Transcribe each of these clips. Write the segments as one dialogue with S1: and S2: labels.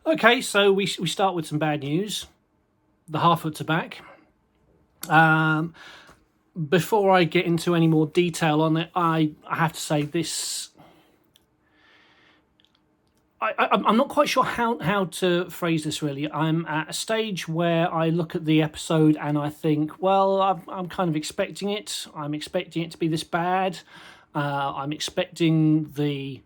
S1: Okay, so we start with some bad news. The Harfoots are back. Um, Before I get into any more detail on it, I have to say this. I'm not quite sure how to phrase this really. I'm at a stage where I look at the episode and I think, well, I'm kind of expecting it. I'm expecting it to be this bad. I'm expecting the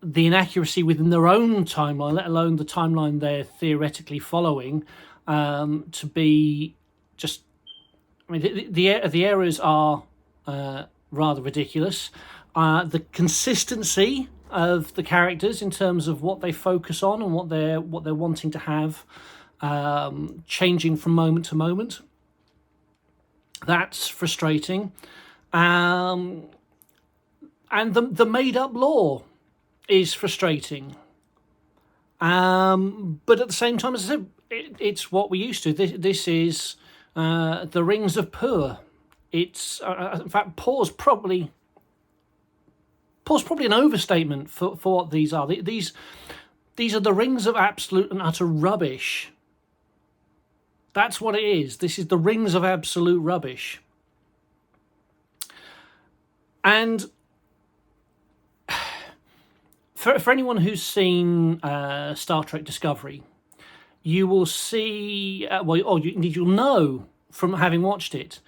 S1: inaccuracy within their own timeline, let alone the timeline they're theoretically following, to be just. I mean, the errors are rather ridiculous. The consistency of the characters in terms of what they focus on and what they're wanting to have, changing from moment to moment. That's frustrating. And the made up lore is frustrating. But at the same time, as I said, it's what we're used to. This is the Rings of Pur. It's in fact, Pour's probably an overstatement for what these are. These are the rings of absolute and utter rubbish. That's what it is. This is the rings of absolute rubbish. And for anyone who's seen Star Trek Discovery, you will see, you'll know from having watched it,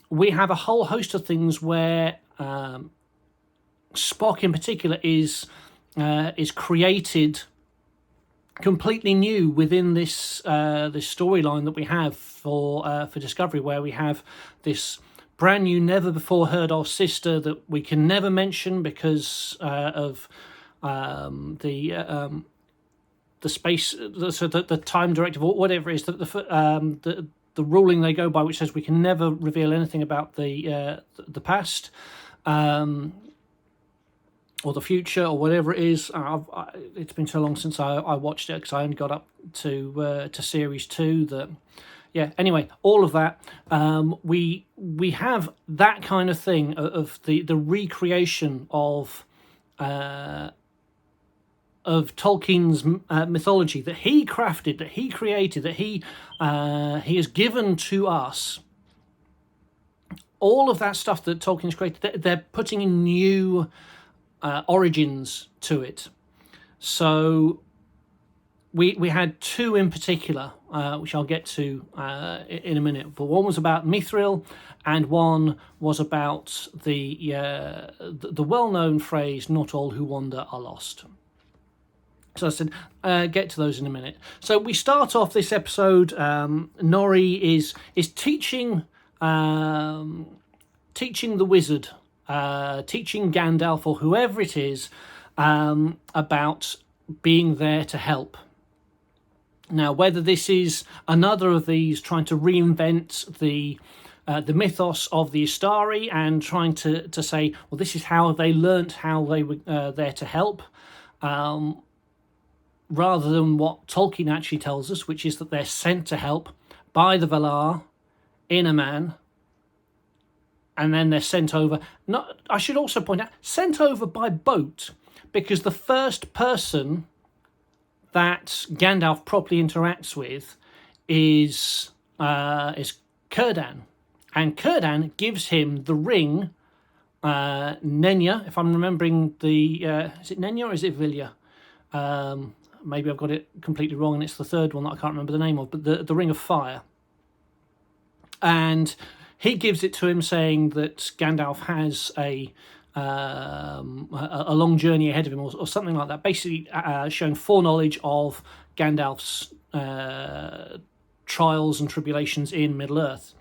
S1: we have a whole host of things where Spock in particular is created completely new within this storyline that we have for Discovery, where we have this brand new, never before heard of sister that we can never mention because of the space, so the time directive or whatever it is, the ruling they go by, which says we can never reveal anything about the past. Or the future, or whatever it is. It's been so long since I watched it because I only got up to series 2. That, yeah. Anyway, all of that. We have that kind of thing of the recreation of Tolkien's mythology that he crafted, that he created, that he has given to us. All of that stuff that Tolkien's created, they're putting in new origins to it. So we had 2 in particular, which I'll get to in a minute. But one was about Mithril, and one was about the well-known phrase, "Not all who wander are lost." So I said, get to those in a minute. So we start off this episode. Nori is teaching the wizard, teaching Gandalf or whoever it is, about being there to help. Now, whether this is another of these trying to reinvent the mythos of the Istari and trying to say, well, this is how they learnt how they were there to help, rather than what Tolkien actually tells us, which is that they're sent to help by the Valar in a man, and then they're sent over. I should also point out, sent over by boat, because the first person that Gandalf properly interacts with is Círdan, and Círdan gives him the ring, Nenya, if I'm remembering the... is it Nenya or is it Vilya? Maybe I've got it completely wrong and it's the third one that I can't remember the name of, but the Ring of Fire. And he gives it to him, saying that Gandalf has a long journey ahead of him, or something like that, basically showing foreknowledge of Gandalf's trials and tribulations in Middle-earth.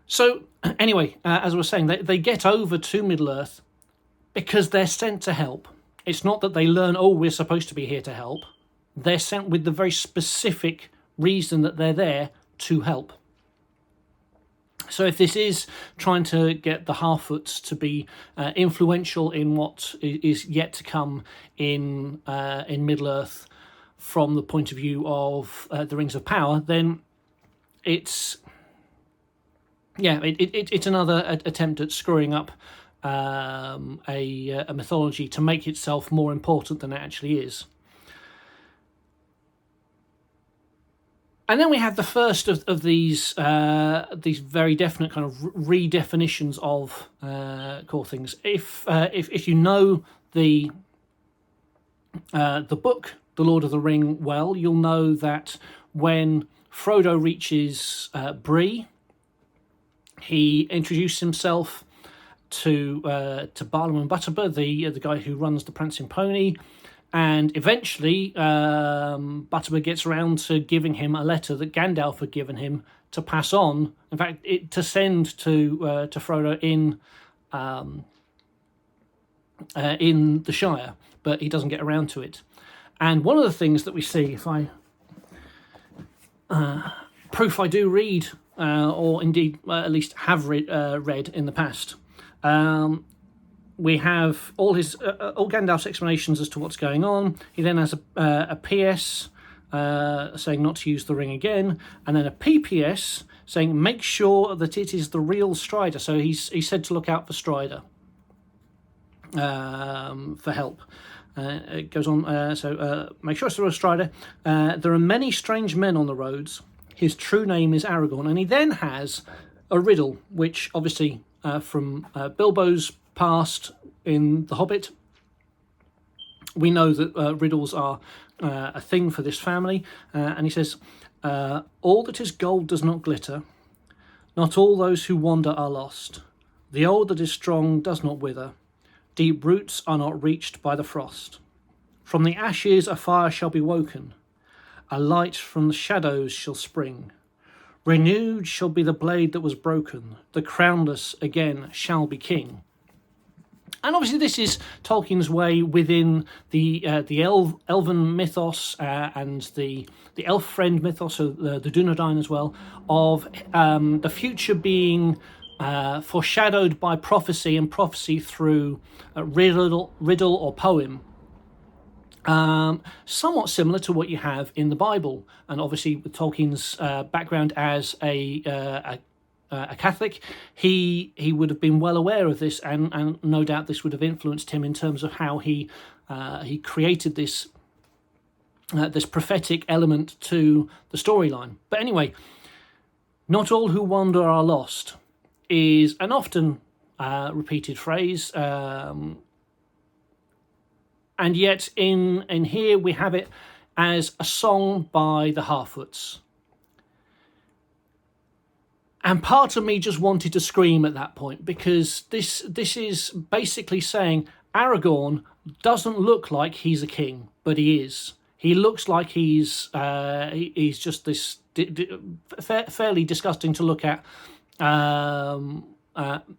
S1: So, anyway, as I was saying, they get over to Middle-earth because they're sent to help. It's not that they learn, oh, we're supposed to be here to help. They're sent with the very specific reason that they're there to help. So if this is trying to get the Harfoots to be influential in what is yet to come in Middle-earth from the point of view of the Rings of Power, then it's another attempt at screwing up a mythology to make itself more important than it actually is. And then we have the first of these very definite kind of redefinitions of core things. If you know the book, The Lord of the Ring, well, you'll know that when Frodo reaches Bree, he introduces himself to Barnum and Butterbur, the guy who runs the Prancing Pony, and eventually Butterbur gets around to giving him a letter that Gandalf had given him to pass on. In fact, to send to Frodo in the Shire, but he doesn't get around to it. And one of the things that we see, if I proof I do read, or indeed at least have read in the past. We have all Gandalf's explanations as to what's going on. He then has a PS saying not to use the ring again, and then a PPS saying make sure that it is the real Strider. So he's said to look out for Strider for help. It goes on, so make sure it's the real Strider. There are many strange men on the roads. His true name is Aragorn. And he then has a riddle, which obviously from Bilbo's past in The Hobbit, we know that riddles are a thing for this family. And he says, all that is gold does not glitter. Not all those who wander are lost. The old that is strong does not wither. Deep roots are not reached by the frost. From the ashes a fire shall be woken. A light from the shadows shall spring. Renewed shall be the blade that was broken. The crownless again shall be king. And obviously this is Tolkien's way within the elven mythos and the elf friend mythos, so the Dunedain as well, of the future being foreshadowed by prophecy, and prophecy through riddle or poem. Somewhat similar to what you have in the Bible, and obviously with Tolkien's background as a Catholic, he would have been well aware of this, and no doubt this would have influenced him in terms of how he created this prophetic element to the storyline. But anyway, not all who wander are lost is an often repeated phrase. And yet in here we have it as a song by the Harfoots. And part of me just wanted to scream at that point, because this is basically saying Aragorn doesn't look like he's a king, but he is. He looks like he's just this fairly disgusting to look at,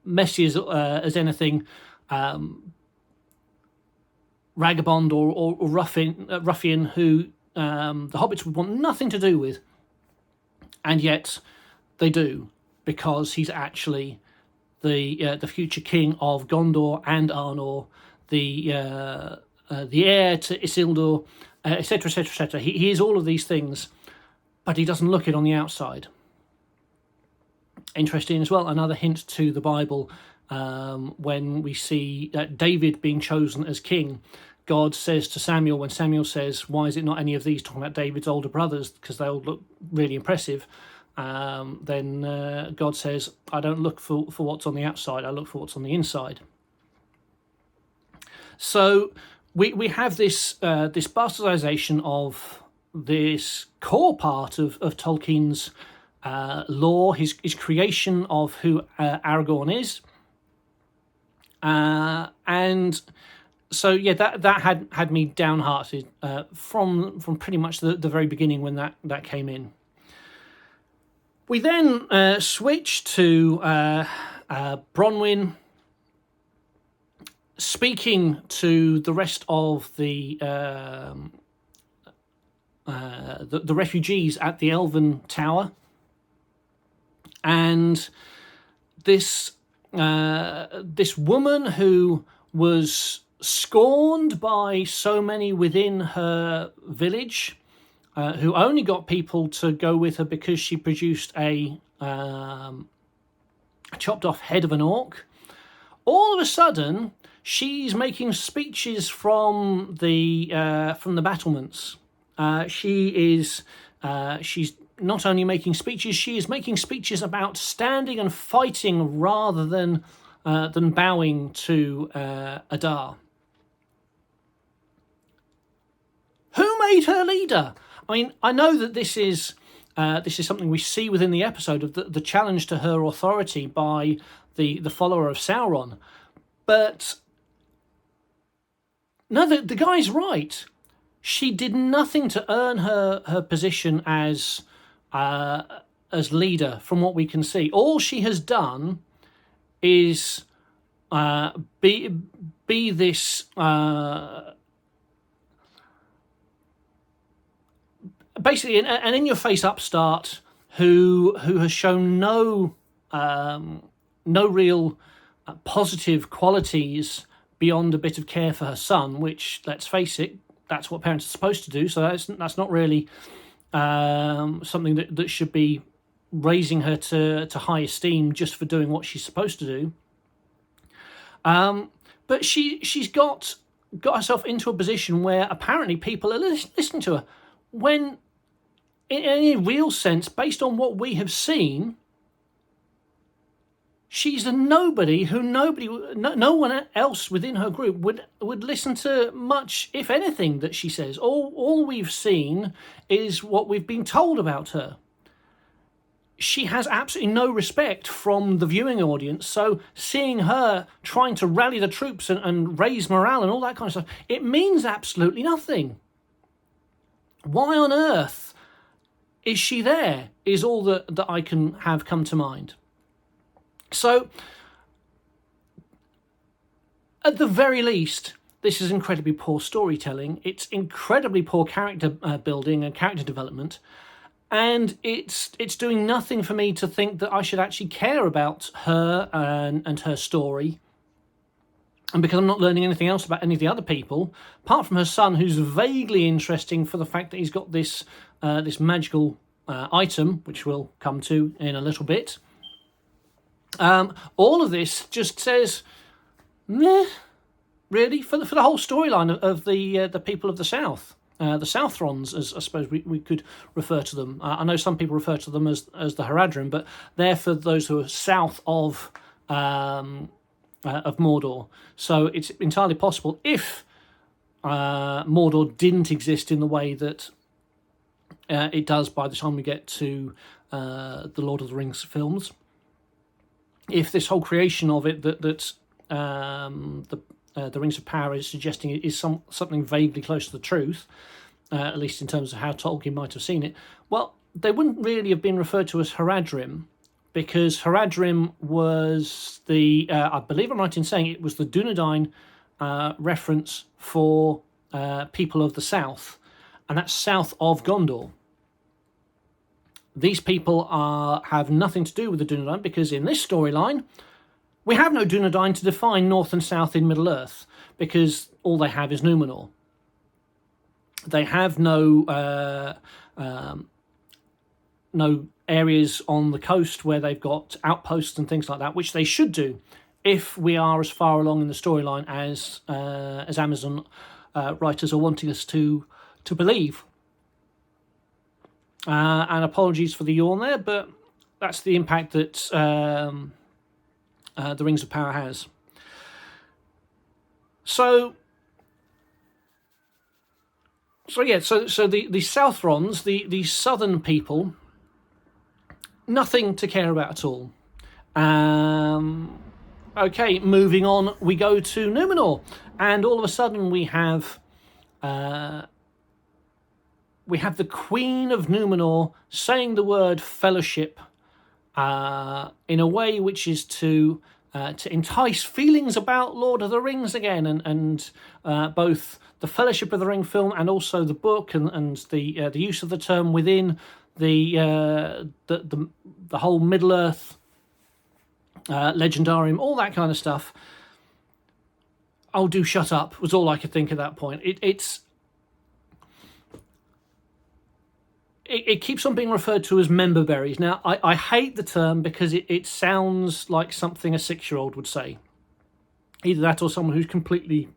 S1: messy as anything, vagabond or ruffian who the hobbits would want nothing to do with, and yet they do, because he's actually the future king of Gondor and Arnor, the heir to Isildur, etc., etc., etc. He is all of these things, but he doesn't look it on the outside. Interesting as well, another hint to the Bible, when we see David being chosen as king. God says to Samuel, when Samuel says, why is it not any of these, talking about David's older brothers, because they all look really impressive, then God says, I don't look for what's on the outside, I look for what's on the inside. So we have this bastardization of this core part of Tolkien's lore, his creation of who Aragorn is, and so yeah, that had me downhearted from pretty much the very beginning when that came in. We then switch to Bronwyn speaking to the rest of the refugees at the Elven Tower, and this woman who was scorned by so many within her village, who only got people to go with her because she produced a chopped off head of an orc. All of a sudden, she's making speeches from the battlements. She's not only making speeches, she is making speeches about standing and fighting rather than bowing to Adar. Who made her leader? I mean, I know that this is something we see within the episode of the challenge to her authority by the follower of Sauron, but no, the guy's right. She did nothing to earn her position as leader, from what we can see. All she has done is be this basically an in-your-face upstart who has shown no real positive qualities beyond a bit of care for her son, which, let's face it, that's what parents are supposed to do. So that's not really something that should be raising her to high esteem just for doing what she's supposed to do. But she's got herself into a position where apparently people are listening to her, when in any real sense, based on what we have seen, she's a nobody who no one else within her group would listen to much, if anything, that she says. All we've seen is what we've been told about her. She has absolutely no respect from the viewing audience, so seeing her trying to rally the troops and raise morale and all that kind of stuff, it means absolutely nothing. Why on earth is she there, is all that I can have come to mind. So, at the very least, this is incredibly poor storytelling. It's incredibly poor character building and character development. And it's doing nothing for me to think that I should actually care about her and her story. And because I'm not learning anything else about any of the other people, apart from her son, who's vaguely interesting for the fact that he's got this magical item, which we'll come to in a little bit. All of this just says, meh, really, for the whole storyline of the people of the South. The Southrons, as I suppose we could refer to them. I know some people refer to them as the Haradrim, but they're for those who are south of Mordor. So it's entirely possible, if Mordor didn't exist in the way that it does by the time we get to the Lord of the Rings films, if this whole creation of it that the Rings of Power is suggesting is something vaguely close to the truth, at least in terms of how Tolkien might have seen it, well, they wouldn't really have been referred to as Haradrim, because Haradrim was I believe I'm right in saying it was the Dunedain reference for people of the south, and that's south of Gondor. These people have nothing to do with the Dunedain, because in this storyline, we have no Dunedain to define north and south in Middle-earth, because all they have is Númenor. They have no areas on the coast where they've got outposts and things like that, which they should do if we are as far along in the storyline as Amazon writers are wanting us to believe. And apologies for the yawn there, but that's the impact that the Rings of Power has. So the Southrons, the southern people, nothing to care about at all. Okay, moving on, we go to Númenor, and all of a sudden we have the Queen of Númenor saying the word fellowship in a way which is to entice feelings about Lord of the Rings again, and both the Fellowship of the Ring film and also the book and the use of the term within the whole Middle-earth legendarium, all that kind of stuff. Oh, do shut up was all I could think at that point. It keeps on being referred to as member berries. Now, I hate the term because it sounds like something a 6-year-old would say. Either that or someone who's completely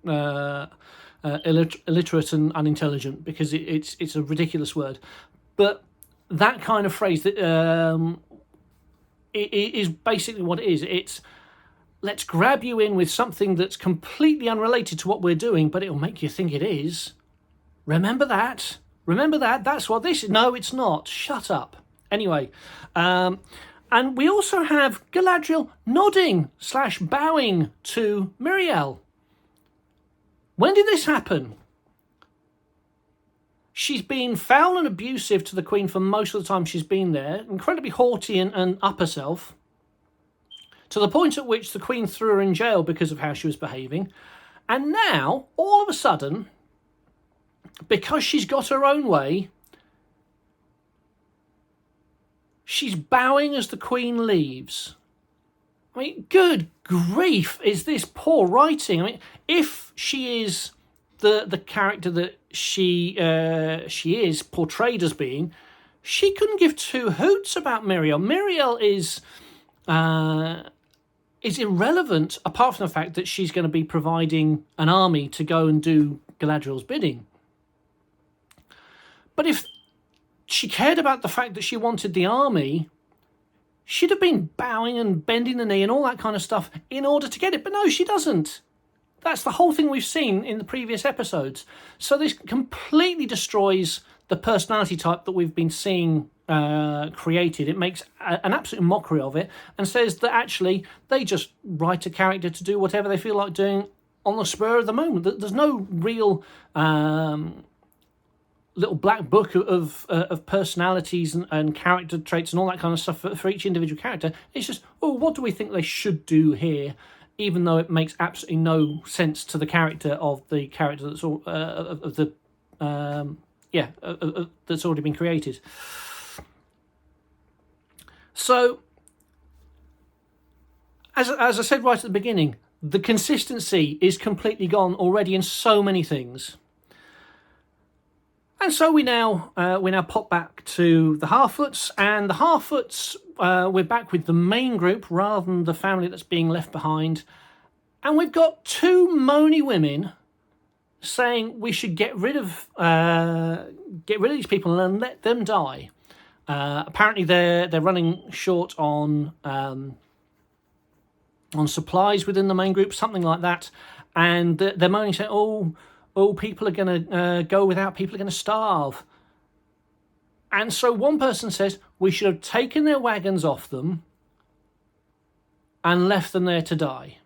S1: illiterate and unintelligent, because it's a ridiculous word. But that kind of phrase that it is basically what it is. It's, let's grab you in with something that's completely unrelated to what we're doing, but it'll make you think it is. Remember that? Remember that? That's what this is. No, it's not. Shut up. Anyway, and we also have Galadriel nodding / bowing to Miriel. When did this happen? She's been foul and abusive to the Queen for most of the time she's been there, incredibly haughty and up herself, to the point at which the Queen threw her in jail because of how she was behaving. And now, all of a sudden, because she's got her own way, she's bowing as the Queen leaves. I mean, good grief, is this poor writing? I mean, if she is the character that she is portrayed as being, she couldn't give two hoots about Miriel. Miriel is irrelevant, apart from the fact that she's going to be providing an army to go and do Galadriel's bidding. But if she cared about the fact that she wanted the army, she'd have been bowing and bending the knee and all that kind of stuff in order to get it. But no, she doesn't. That's the whole thing we've seen in the previous episodes. So this completely destroys the personality type that we've been seeing created. It makes an absolute mockery of it and says that actually they just write a character to do whatever they feel like doing on the spur of the moment. There's no real little black book of personalities and character traits and all that kind of stuff for each individual character. It's just, what do we think they should do here? Even though it makes absolutely no sense to the character that's all that's already been created. So, as I said right at the beginning, the consistency is completely gone already in so many things. And so we now pop back to the Harfoots, and the Harfoots, we're back with the main group rather than the family that's being left behind. And we've got two moany women saying we should get rid of these people and let them die. Apparently they're running short on supplies within the main group, something like that, and they're moaning, saying, people are going to go without, people are going to starve. And so one person says we should have taken their wagons off them and left them there to die.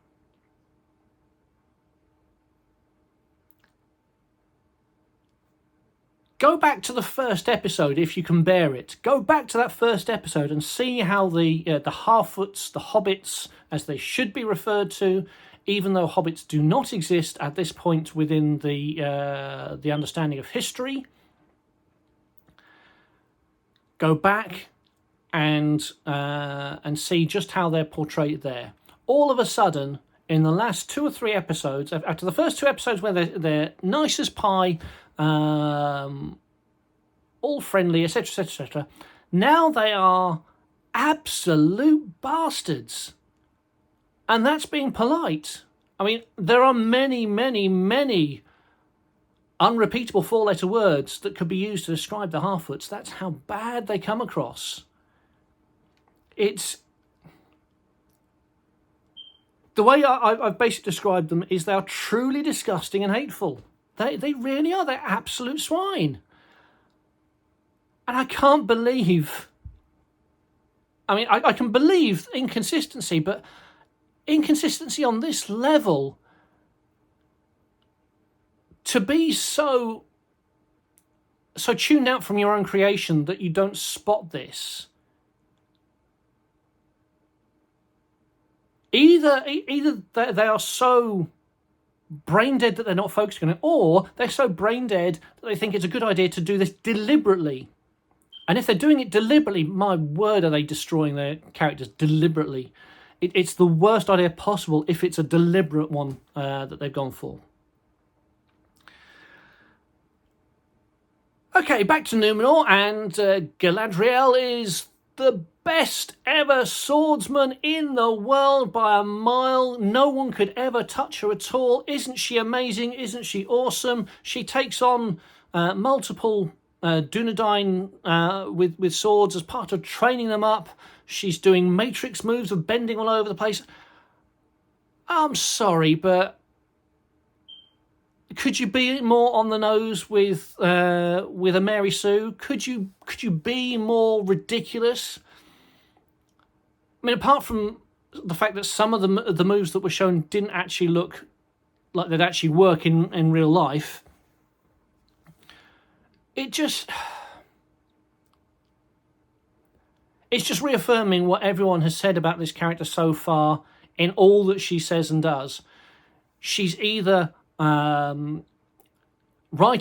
S1: Go back to the first episode if you can bear it. Go back to that first episode and see how the Harfoots, the hobbits, as they should be referred to, even though hobbits do not exist at this point within the understanding of history. Go back and see just how they're portrayed there. All of a sudden, in the last 2 or 3 episodes, after the first 2 episodes where they're nice as pie, all friendly, etc., etc., etc., now they are absolute bastards. And that's being polite. I mean, there are many, many, many unrepeatable 4-letter words that could be used to describe the Harfoots. That's how bad they come across. It's... The way I've basically described them is they are truly disgusting and hateful. They really are. They're absolute swine. And I can't believe... I mean, I can believe inconsistency, but inconsistency on this level, to be so tuned out from your own creation that you don't spot this. Either they are so brain dead that they're not focusing on it, or they're so brain dead that they think it's a good idea to do this deliberately. And if they're doing it deliberately, my word, are they destroying their characters deliberately. It's the worst idea possible if it's a deliberate one that they've gone for. Okay, back to Numenor, and Galadriel is the best ever swordsman in the world by a mile. No one could ever touch her at all. Isn't she amazing? Isn't she awesome? She takes on multiple Dunedain with swords as part of training them up. She's doing matrix moves of bending all over the place. I'm sorry, but could you be more on the nose with a Mary Sue? Could you be more ridiculous? I mean, apart from the fact that some of the moves that were shown didn't actually look like they'd actually work in real life, it's just reaffirming what everyone has said about this character so far in all that she says and does. She's either right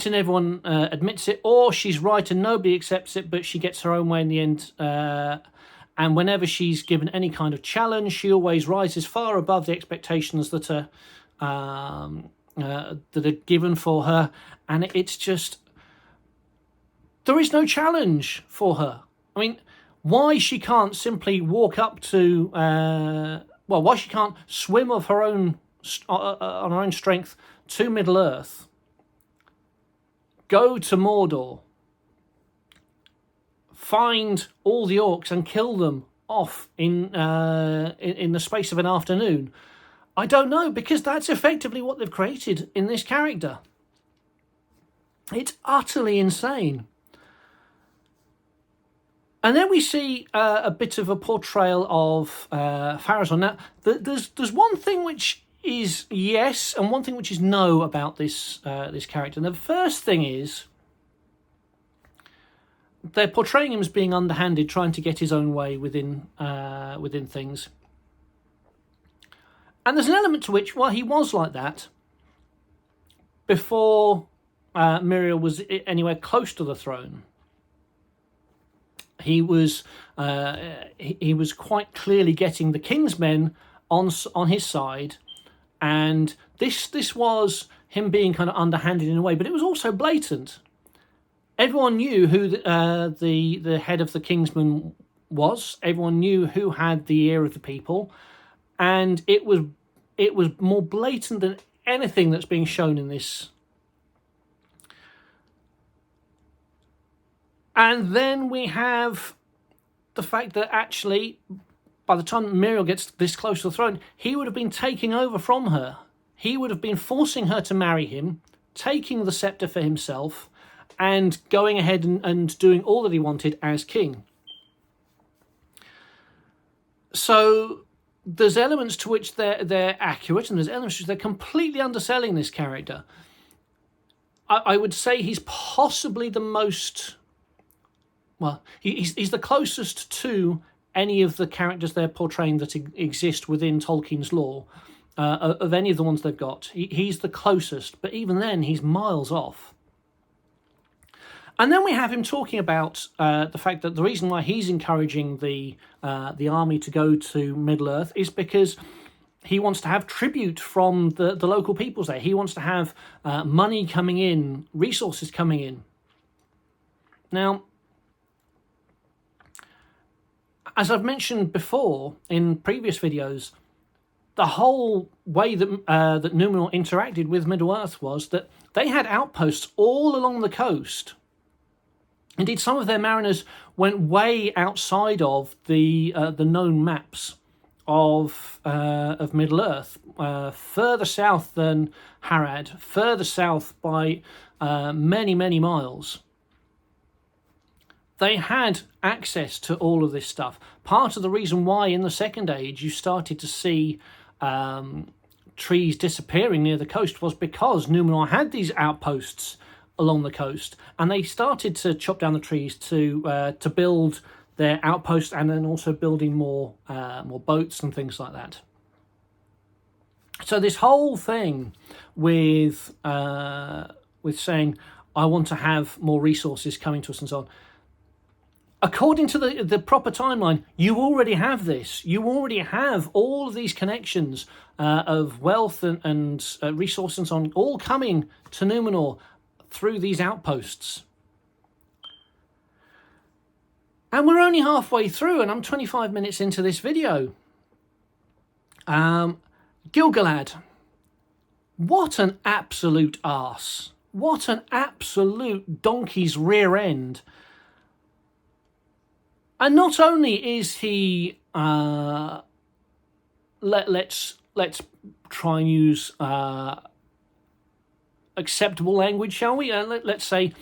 S1: and everyone admits it, or she's right and nobody accepts it, but she gets her own way in the end. And whenever she's given any kind of challenge, she always rises far above the expectations that are given for her. And it's just, there is no challenge for her. I mean, why she can't simply walk up to, why she can't swim of her own on her own strength to Middle Earth, go to Mordor, find all the orcs and kill them off in the space of an afternoon. I don't know, because that's effectively what they've created in this character. It's utterly insane. And then we see a bit of a portrayal of Pharazôn. Now, there's one thing which is yes and one thing which is no about this character. And the first thing is they're portraying him as being underhanded, trying to get his own way within things. And there's an element to which, well, he was like that before Miriel was anywhere close to the throne. He was quite clearly getting the king's men on his side, and this was him being kind of underhanded in a way, but it was also blatant. Everyone knew who the head of the Kingsmen was. Everyone knew who had the ear of the people, and it was more blatant than anything that's being shown in this. And then we have the fact that actually, by the time Miriel gets this close to the throne, he would have been taking over from her. He would have been forcing her to marry him, taking the scepter for himself, and going ahead and doing all that he wanted as king. So there's elements to which they're accurate, and there's elements to which they're completely underselling this character. I would say he's possibly the most... Well, he's the closest to any of the characters they're portraying that exist within Tolkien's lore, of any of the ones they've got. He's the closest, but even then, he's miles off. And then we have him talking about the fact that the reason why he's encouraging the army to go to Middle-earth is because he wants to have tribute from the local peoples there. He wants to have money coming in, resources coming in. Now, as I've mentioned before in previous videos, the whole way that Numenor interacted with Middle-earth was that they had outposts all along the coast. Indeed, some of their mariners went way outside of the known maps of Middle-earth, further south than Harad, further south by many, many miles. They had access to all of this stuff. Part of the reason why in the Second Age you started to see trees disappearing near the coast was because Numenor had these outposts along the coast, and they started to chop down the trees to build their outposts, and then also building more boats and things like that. So this whole thing with saying, I want to have more resources coming to us and so on, according to the proper timeline, you already have this. You already have all of these connections of wealth and resources and so on, all coming to Numenor through these outposts. And we're only halfway through, and I'm 25 minutes into this video. Gil-galad. What an absolute arse. What an absolute donkey's rear end. And not only is he let's try and use acceptable language, shall we? Let's say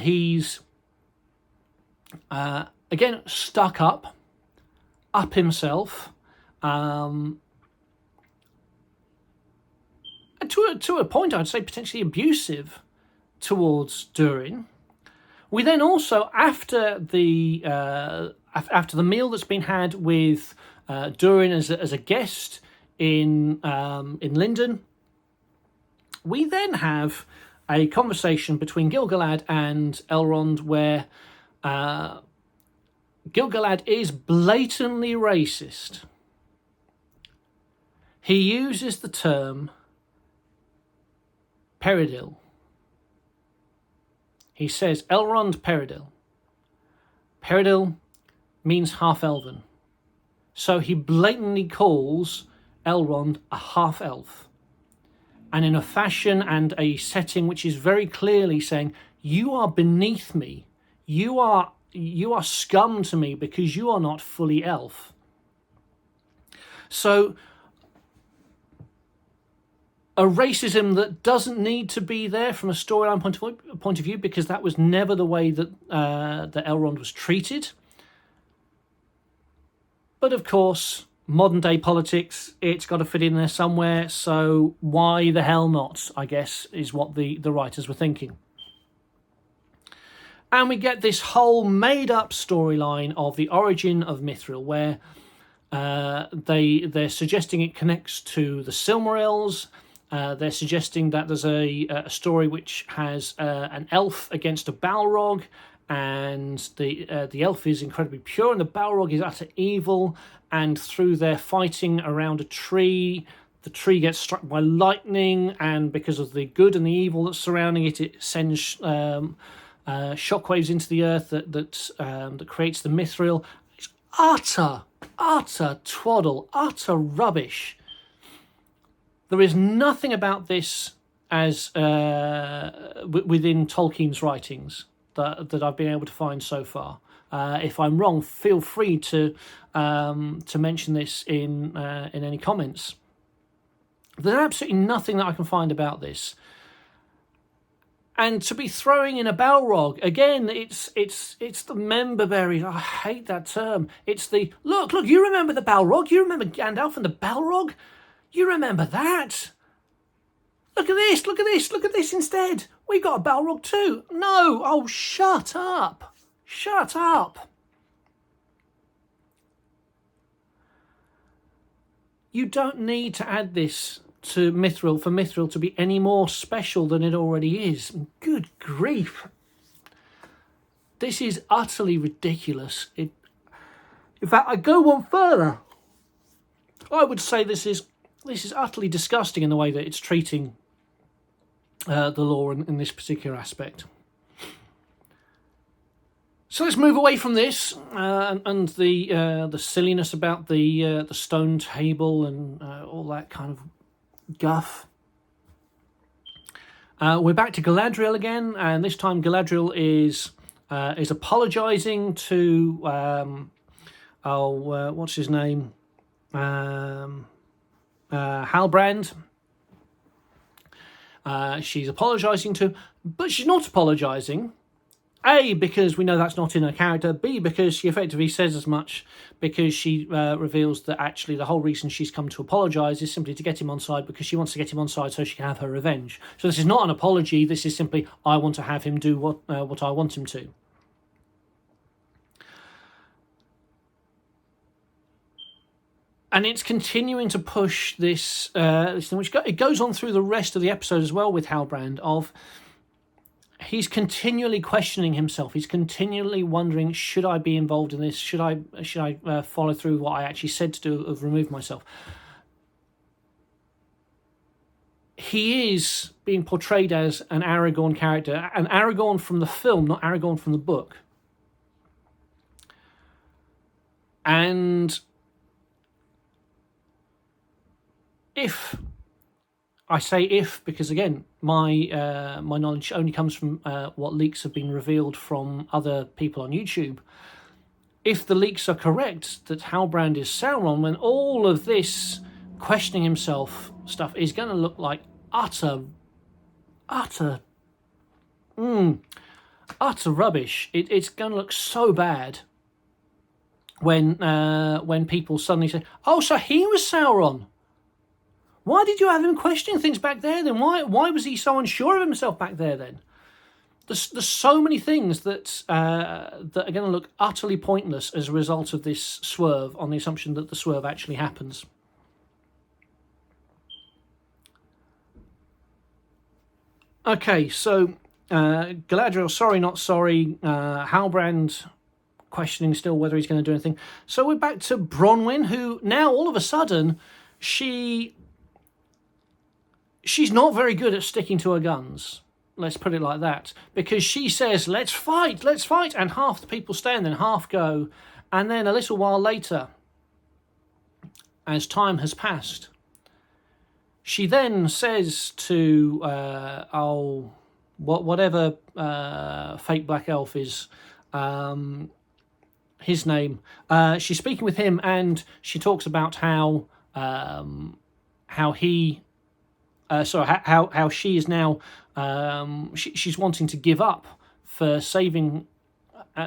S1: he's again stuck up himself, and to a point I'd say potentially abusive towards Durin. We then also, after the meal that's been had with Durin as a guest in Lindon, we then have a conversation between Gil-galad and Elrond where Gil-galad is blatantly racist. He uses the term Peridil. He says Elrond Peridil. Peridil means half-elven. So he blatantly calls Elrond a half-elf. And in a fashion and a setting which is very clearly saying, you are beneath me. You are scum to me because you are not fully elf. So a racism that doesn't need to be there from a storyline point of view, because that was never the way that that Elrond was treated. But of course, modern day politics, it's got to fit in there somewhere, so why the hell not, I guess, is what the writers were thinking. And we get this whole made-up storyline of the origin of Mithril, where they're suggesting it connects to the Silmarils. They're suggesting that there's a story which has an elf against a Balrog, and the elf is incredibly pure and the Balrog is utter evil, and through their fighting around a tree, the tree gets struck by lightning, and because of the good and the evil that's surrounding it, it sends shockwaves into the earth that creates the Mithril. It's utter twaddle, utter rubbish. There is nothing about this as within Tolkien's writings that I've been able to find so far. If I'm wrong, feel free to mention this in any comments. There's absolutely nothing that I can find about this. And to be throwing in a Balrog, again, it's the member berries. I hate that term. It's the, look, you remember the Balrog? You remember Gandalf and the Balrog? You remember that? Look at this instead. We got a Balrog too. No, oh, shut up. Shut up. You don't need to add this to Mithril for Mithril to be any more special than it already is. Good grief. This is utterly ridiculous. In fact, I go one further. I would say this is utterly disgusting in the way that it's treating the lore in this particular aspect. So let's move away from this and the silliness about the stone table and all that kind of guff. We're back to Galadriel again, and this time Galadriel is apologising to what's his name, Halbrand. She's apologising to, but she's not apologising. A, because we know that's not in her character. B, because she effectively says as much, because she reveals that actually the whole reason she's come to apologise is simply to get him on side, because she wants to get him on side so she can have her revenge. So this is not an apology. This is simply, I want to have him do what I want him to. And it's continuing to push this thing, which it goes on through the rest of the episode as well with Halbrand, of he's continually questioning himself. He's continually wondering, should I be involved in this? Should I follow through what I actually said to do, of remove myself? He is being portrayed as an Aragorn character, an Aragorn from the film, not Aragorn from the book. And if I say if because, again, my knowledge only comes from what leaks have been revealed from other people on YouTube. If the leaks are correct that Halbrand is Sauron, then all of this questioning himself stuff is going to look like utter rubbish. It's going to look so bad when people suddenly say, "Oh, so he was Sauron. Why did you have him questioning things back there then? Why was he so unsure of himself back there then?" There's so many things that are going to look utterly pointless as a result of this swerve, on the assumption that the swerve actually happens. Okay, so Galadriel, sorry, not sorry. Halbrand questioning still whether he's going to do anything. So we're back to Bronwyn, who now all of a sudden she's not very good at sticking to her guns. Let's put it like that, because she says, let's fight, and half the people stay and then half go. And then a little while later, as time has passed, she then says to whatever fake black elf is, his name, she's speaking with him, and she talks about how she is now she's wanting to give up for saving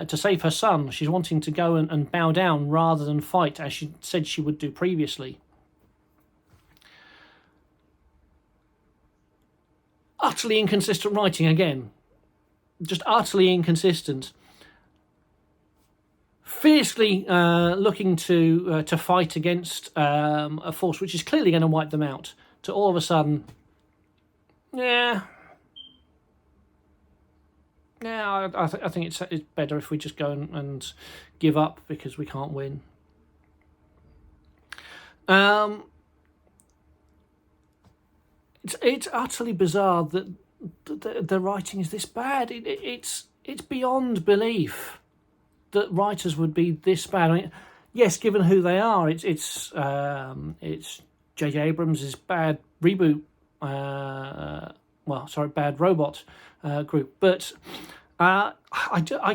S1: to save her son. She's wanting to go and bow down rather than fight, as she said she would do previously. Utterly inconsistent writing again. Just utterly inconsistent. Fiercely looking to fight against a force which is clearly going to wipe them out, to all of a sudden, I think it's better if we just go and give up because we can't win. It's utterly bizarre that the writing is this bad. It's beyond belief that writers would be this bad. I mean, yes, given who they are, it's J.J. Abrams' bad reboot. Bad Robot group. But I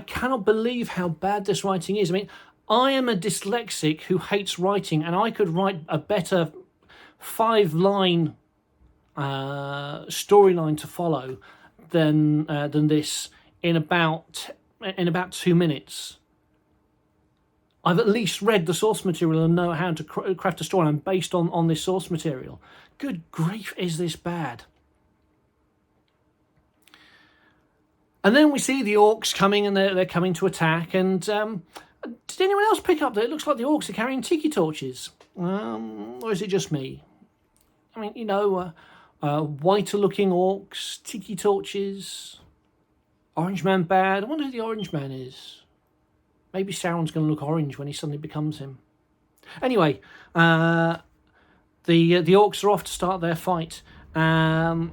S1: cannot believe how bad this writing is. I mean, I am a dyslexic who hates writing, and I could write a better 5-line storyline to follow than this in about 2 minutes. I've at least read the source material and know how to craft a storyline based on this source material. Good grief, is this bad? And then we see the orcs coming, and they're coming to attack. And did anyone else pick up that it looks like the orcs are carrying tiki torches? Or is it just me? I mean, whiter-looking orcs, tiki torches, Orange Man bad. I wonder who the Orange Man is. Maybe Sauron's going to look orange when he suddenly becomes him. Anyway, the orcs are off to start their fight. And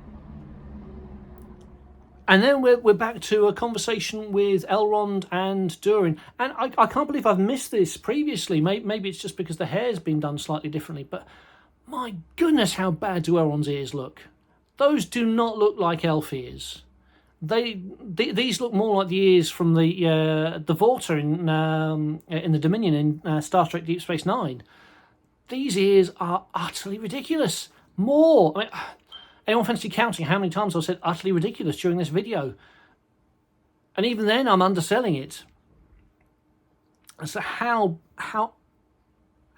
S1: then we're back to a conversation with Elrond and Durin. And I can't believe I've missed this previously. Maybe it's just because the hair's been done slightly differently. But my goodness, how bad do Elrond's ears look? Those do not look like elf ears. These look more like the ears from the Vorta in the Dominion in Star Trek Deep Space Nine. These ears are utterly ridiculous. More. I mean, anyone fancy counting how many times I've said utterly ridiculous during this video? And even then, I'm underselling it. So how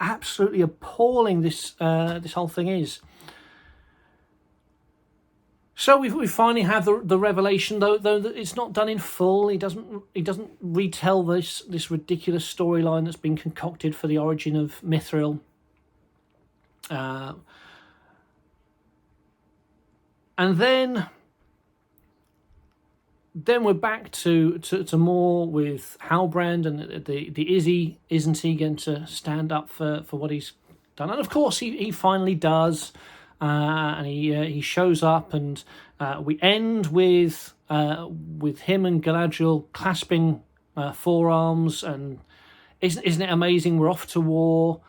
S1: absolutely appalling this whole thing is. So we finally have the revelation, though it's not done in full. He doesn't retell this ridiculous storyline that's been concocted for the origin of Mithril. And then we're back to more with Halbrand, and the isn't he going to stand up for what he's done? And of course he finally does, and he shows up, and we end with him and Galadriel clasping forearms, and isn't it amazing? We're off to war.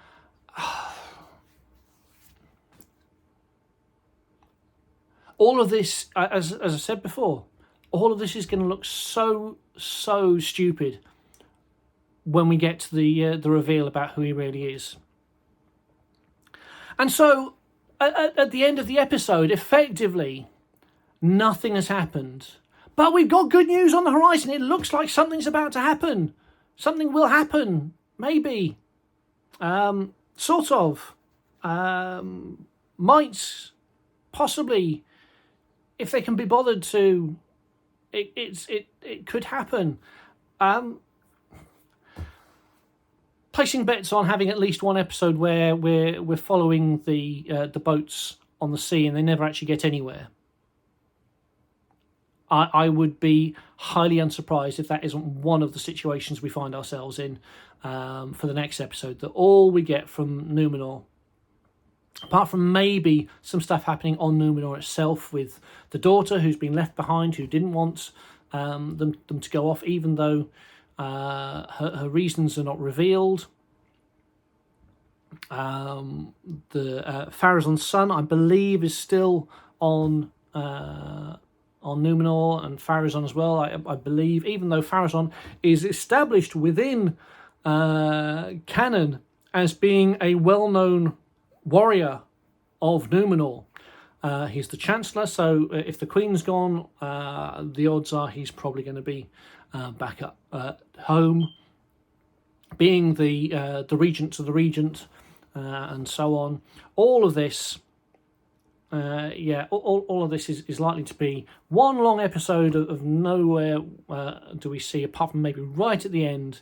S1: all of this, as I said before, all of this is going to look so stupid when we get to the reveal about who he really is. And so, at the end of the episode, effectively, nothing has happened. But we've got good news on the horizon. It looks like something's about to happen. Something will happen. Maybe. Sort of. Might. Possibly. If they can be bothered to. It could happen. Placing bets on having at least one episode where we're following the boats on the sea and they never actually get anywhere. I would be highly unsurprised if that isn't one of the situations we find ourselves in for the next episode. That all we get from Numenor, apart from maybe some stuff happening on Numenor itself with the daughter who's been left behind, who didn't want them to go off, even though her reasons are not revealed. The Pharazôn's son, I believe, is still on Numenor, and Pharazôn as well, I believe, even though Pharazôn is established within canon as being a well-known warrior of Numenor. He's the Chancellor, so if the Queen's gone, the odds are he's probably going to be back up home, being the regent to the regent, and so on. All of this, all of this is likely to be one long episode of nowhere do we see, apart from maybe right at the end,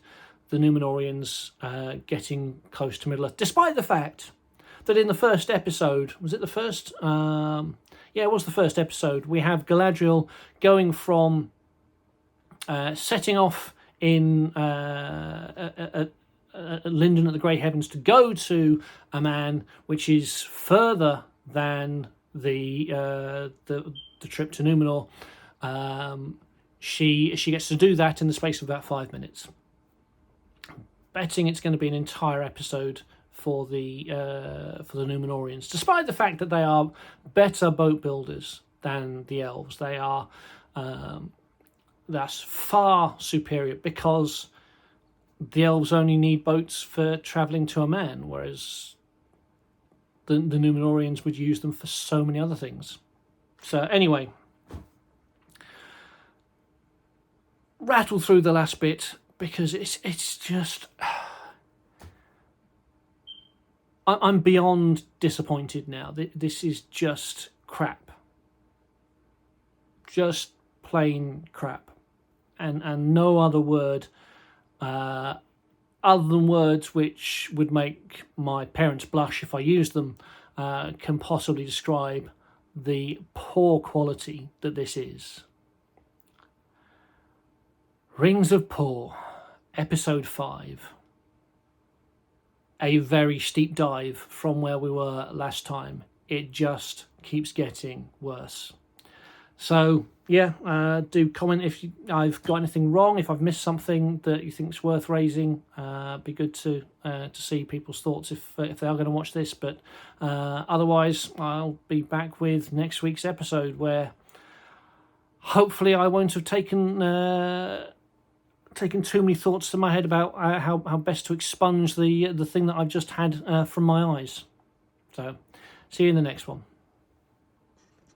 S1: the Númenóreans getting close to Middle-earth, despite the fact that in the first episode, was it the first? It was the first episode. We have Galadriel going from setting off in Lindon at the Grey Heavens to go to Aman, which is further than the trip to Numenor. She gets to do that in the space of about 5 minutes. Betting it's going to be an entire episode for the Númenóreans, despite the fact that they are better boat builders than the elves. They are that's far superior, because the elves only need boats for travelling to Aman, whereas the Númenóreans would use them for so many other things. So anyway, rattle through the last bit, because it's just, I'm beyond disappointed now. This is just crap. Just plain crap. And no other word other than words which would make my parents blush if I used them can possibly describe the poor quality that this is. Rings of Poor, Episode 5. A very steep dive from where we were last time. It just keeps getting worse. So, yeah, do comment if I've got anything wrong, if I've missed something that you think is worth raising. Be good to see people's thoughts if they are going to watch this. But otherwise, I'll be back with next week's episode, where hopefully I won't have taken too many thoughts to my head about how best to expunge the thing that I've just had from my eyes. So, see you in the next one.